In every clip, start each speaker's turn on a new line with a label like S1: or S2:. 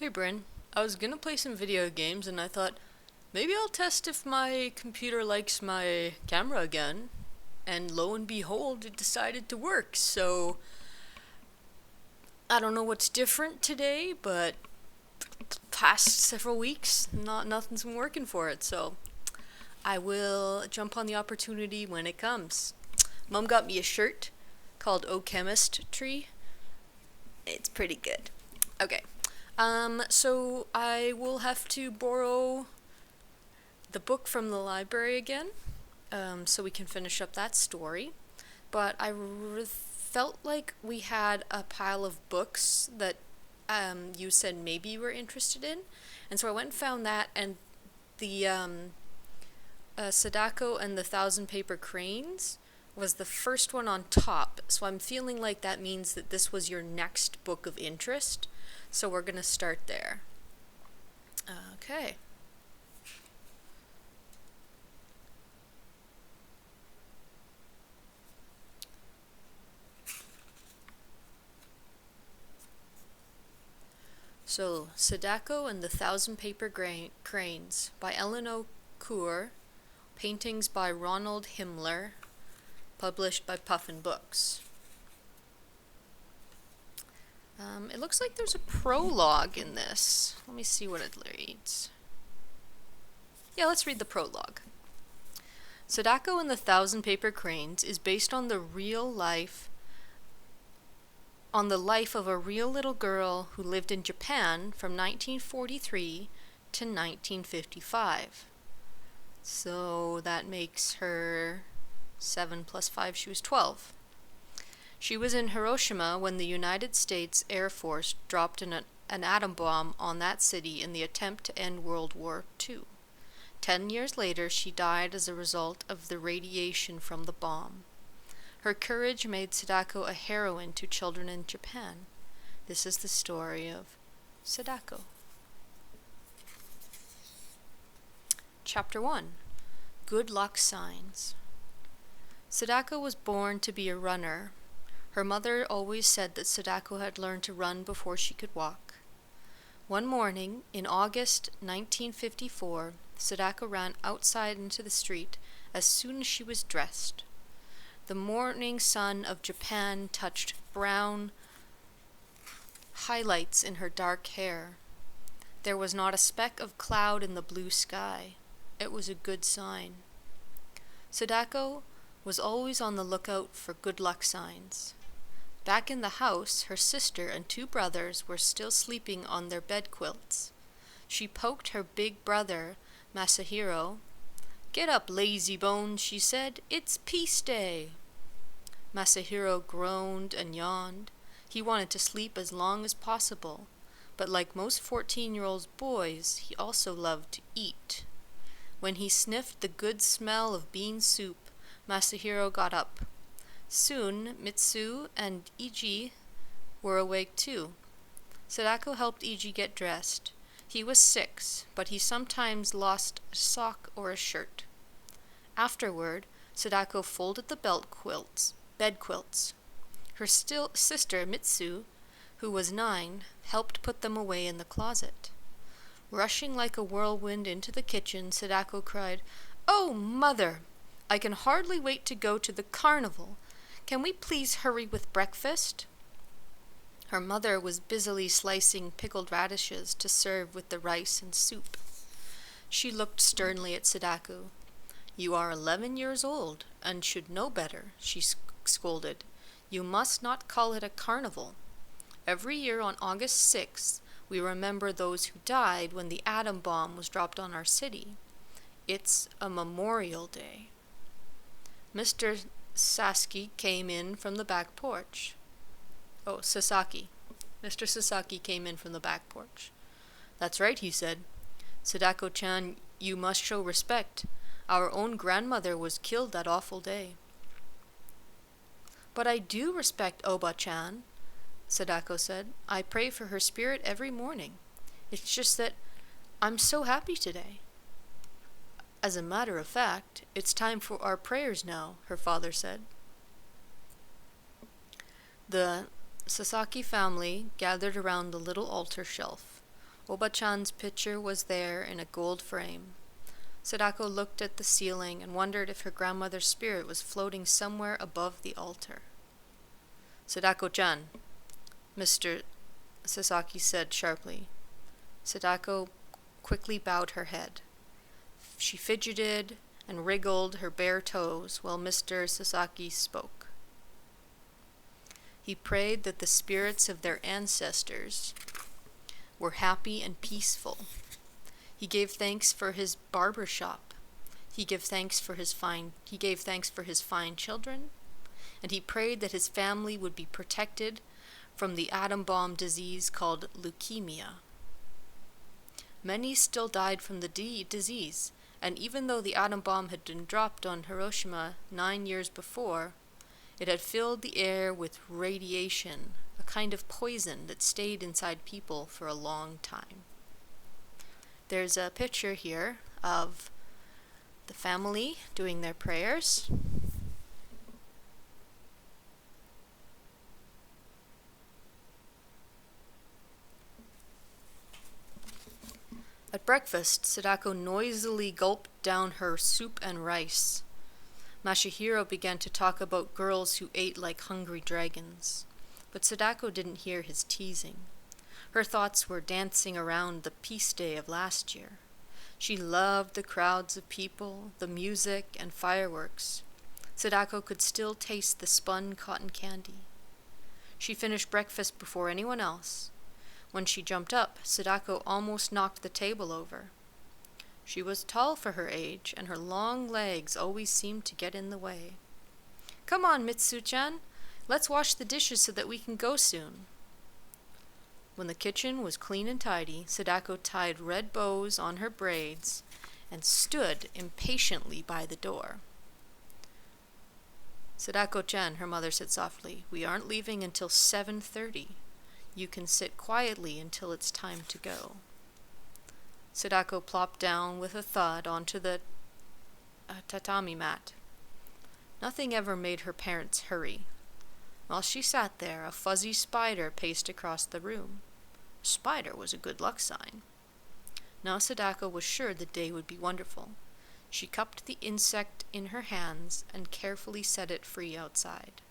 S1: Hey Bryn, I was gonna play some video games and I thought maybe I'll test if my computer likes my camera again. And lo and behold, it decided to work. So I don't know what's different today, but past several weeks, nothing's been working for it. So I will jump on the opportunity when it comes. Mom got me a shirt called O Chemist Tree. It's pretty good. Okay. So I will have to borrow the book from the library again, so we can finish up that story. But felt like we had a pile of books that you said maybe you were interested in, and so I went and found that, and the Sadako and the Thousand Paper Cranes was the first one on top, so I'm feeling like that means that this was your next book of interest, so we're gonna start there. Okay. So, Sadako and the Thousand Paper Cranes by Eleanor Coerr, paintings by Ronald Himler, published by Puffin Books. It looks like there's a prologue in this. Let me see what it reads. Yeah, let's read the prologue. Sadako and the Thousand Paper Cranes is based on the life of a real little girl who lived in Japan from 1943 to 1955. So that makes her 7 plus 5, she was 12. She was in Hiroshima when the United States Air Force dropped an atom bomb on that city in the attempt to end World War II. 10 years later, she died as a result of the radiation from the bomb. Her courage made Sadako a heroine to children in Japan. This is the story of Sadako. Chapter 1. Good Luck Signs. Sadako was born to be a runner. Her mother always said that Sadako had learned to run before she could walk. One morning, in August 1954, Sadako ran outside into the street as soon as she was dressed. The morning sun of Japan touched brown highlights in her dark hair. There was not a speck of cloud in the blue sky. It was a good sign. Sadako was always on the lookout for good luck signs. Back in the house, her sister and 2 brothers were still sleeping on their bed quilts. She poked her big brother, Masahiro. "Get up, lazy bones," she said. "It's Peace Day." Masahiro groaned and yawned. He wanted to sleep as long as possible, but like most 14-year-old boys, he also loved to eat. When he sniffed the good smell of bean soup, Masahiro got up. Soon, Mitsu and Iji were awake too. Sadako helped Iji get dressed. He was 6, but he sometimes lost a sock or a shirt. Afterward, Sadako folded the bed quilts. Her sister, Mitsu, who was 9, helped put them away in the closet. Rushing like a whirlwind into the kitchen, Sadako cried, "Oh, Mother! I can hardly wait to go to the carnival. Can we please hurry with breakfast?" Her mother was busily slicing pickled radishes to serve with the rice and soup. She looked sternly at Sadako. "You are 11 years old and should know better," she scolded. "You must not call it a carnival. Every year on August 6th, we remember those who died when the atom bomb was dropped on our city. It's a Memorial Day." Mr. Sasaki came in from the back porch. Sasaki. Mr. Sasaki came in from the back porch. "That's right," he said. "Sadako-chan, you must show respect. Our own grandmother was killed that awful day." "But I do respect Oba-chan," Sadako said. "I pray for her spirit every morning. It's just that I'm so happy today." "As a matter of fact, it's time for our prayers now," her father said. The Sasaki family gathered around the little altar shelf. Oba-chan's picture was there in a gold frame. Sadako looked at the ceiling and wondered if her grandmother's spirit was floating somewhere above the altar. "Sadako-chan," Mr. Sasaki said sharply. Sadako quickly bowed her head. She fidgeted and wriggled her bare toes while Mr. Sasaki spoke. He prayed that the spirits of their ancestors were happy and peaceful. He gave thanks for his barber shop. He gave thanks for his fine children, and he prayed that his family would be protected from the atom bomb disease called leukemia. Many still died from the disease, and even though the atom bomb had been dropped on Hiroshima 9 years before, it had filled the air with radiation, a kind of poison that stayed inside people for a long time. There's a picture here of the family doing their prayers. At breakfast, Sadako noisily gulped down her soup and rice. Masahiro began to talk about girls who ate like hungry dragons, but Sadako didn't hear his teasing. Her thoughts were dancing around the peace day of last year. She loved the crowds of people, the music, and fireworks. Sadako could still taste the spun cotton candy. She finished breakfast before anyone else. When she jumped up, Sadako almost knocked the table over. She was tall for her age, and her long legs always seemed to get in the way. "Come on, Mitsu-chan. Let's wash the dishes so that we can go soon." When the kitchen was clean and tidy, Sadako tied red bows on her braids and stood impatiently by the door. "Sadako-chan," her mother said softly, "we aren't leaving until 7:30. You can sit quietly until it's time to go." Sadako plopped down with a thud onto the tatami mat. Nothing ever made her parents hurry. While she sat there, a fuzzy spider paced across the room. A spider was a good luck sign. Now Sadako was sure the day would be wonderful. She cupped the insect in her hands and carefully set it free outside.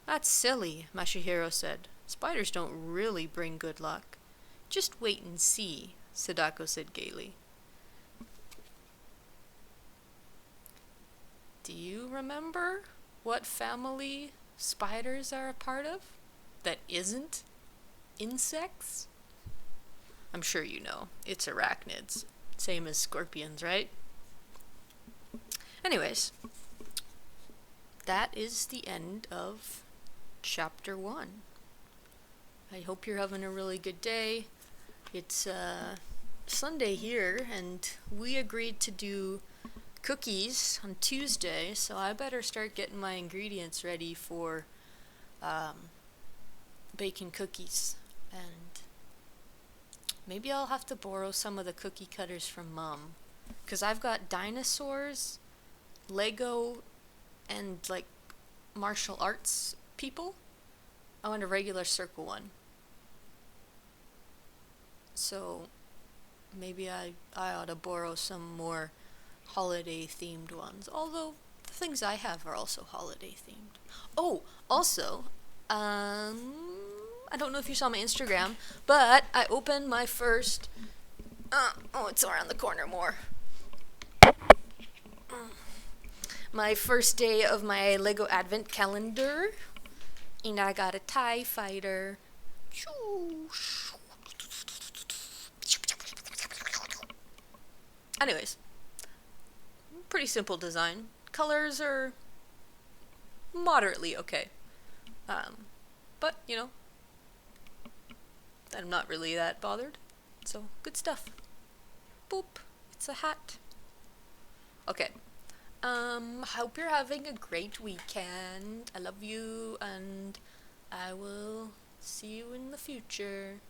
S1: "That's silly," Masahiro said. "Spiders don't really bring good luck." "Just wait and see," Sadako said gaily. Do you remember what family spiders are a part of that isn't insects? I'm sure you know. It's arachnids. Same as scorpions, right? Anyways, that is the end of Chapter 1. I hope you're having a really good day. It's Sunday here, and we agreed to do cookies on Tuesday, so I better start getting my ingredients ready for baking cookies. And maybe I'll have to borrow some of the cookie cutters from Mom, because I've got dinosaurs, Lego, and like martial arts people. I want a regular circle one. So maybe I ought to borrow some more holiday themed ones. Although the things I have are also holiday themed. Oh, also, I don't know if you saw my Instagram, but I opened my first it's around the corner more. My first day of my Lego Advent calendar. And I got a TIE fighter. Anyways, pretty simple design. Colors are moderately okay. But, you know, I'm not really that bothered. So, good stuff. Boop. It's a hat. Okay. Hope you're having a great weekend. I love you, and I will see you in the future.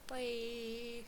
S1: Bye.